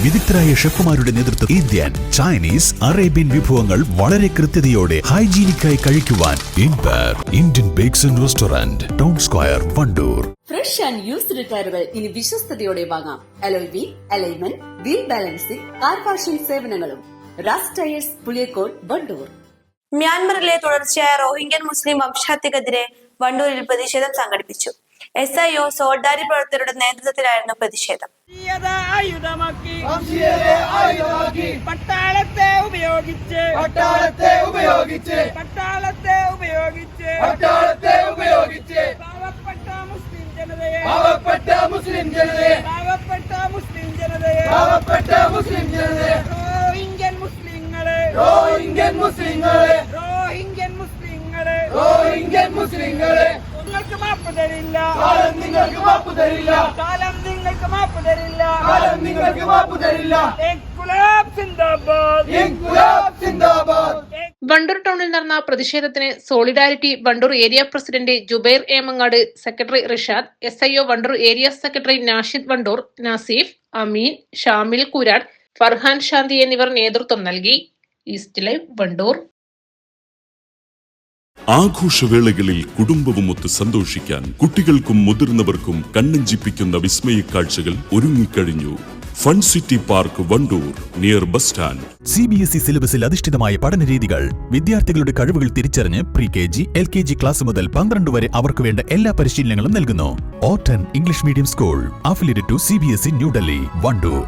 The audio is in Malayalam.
വിദഗ്ധരായ ഷെഫുമാരുടെ നേതൃത്വത്തിൽ ഇന്ത്യൻ, ചൈനീസ്, അറേബ്യൻ വിഭവങ്ങൾ വളരെ കൃത്യതയോടെ ഹൈജീനിക്കായി കഴിക്കുവാൻ Indian bakes and restaurant, town square, Wandoor. Fresh and used ടയറുകൾ ഇനി വിശ്വസ്തയോടെ വാങ്ങാം. Alloy wheel, alignment, wheel balancing, car washing സേവനങ്ങളും. റാസ് ടയേഴ്സ്, പുളിയക്കോട്, വണ്ടൂർ. മ്യാൻമറിലെ തുടർച്ചയായ റോഹിംഗ്യൻ മുസ്ലിം വംശഹത്യക്കെതിരെ വണ്ടൂരിൽ പ്രതിഷേധം സംഘടിപ്പിച്ചു. SIO സോൾഡാരി പ്രവർത്തകരുടെ നേതൃത്വത്തിലായിരുന്നു പ്രതിഷേധം. പട്ടാളത്തെ ഉപയോഗിച്ച് പാവപ്പെട്ട മുസ്ലിം ജനതയെ റോഹിംഗ്യൻ മുസ്ലിങ്ങളെ നിങ്ങൾക്ക് മാപ്പ് തരില്ല, കാലം നിങ്ങൾക്ക് മാപ്പ് തരില്ല. വണ്ടൂർ ടൗണിൽ നടന്ന പ്രതിഷേധത്തിന് solidarity Wandoor area president Jubair Emangad, secretary Rishad, SIO Wandoor area secretary Nashid Wandoor, Nasif, Ameen, Shamil Kurad, Farhan Shanti എന്നിവർ നേതൃത്വം നൽകി. East live, Wandoor. ആഘോഷവേളകളിൽ കുടുംബവുമൊത്ത് സന്തോഷിക്കാൻ കുട്ടികൾക്കും മുതിർന്നവർക്കും കണ്ണഞ്ചിപ്പിക്കുന്ന വിസ്മയ കാഴ്ചകൾ ഒരുങ്ങിക്കഴിഞ്ഞു. Fun city park, Wandoor, near bus stand. CBSE സിലബസിൽ അധിഷ്ഠിതമായ പഠനരീതികൾ. വിദ്യാർത്ഥികളുടെ കഴിവുകൾ തിരിച്ചറിഞ്ഞ് pre-KG, LKG ക്ലാസ് മുതൽ 12 വരെ അവർക്ക് വേണ്ട എല്ലാ പരിശീലനങ്ങളും നൽകുന്നു. Ottan English medium school, affiliated to CBSE New Delhi, Wandoor.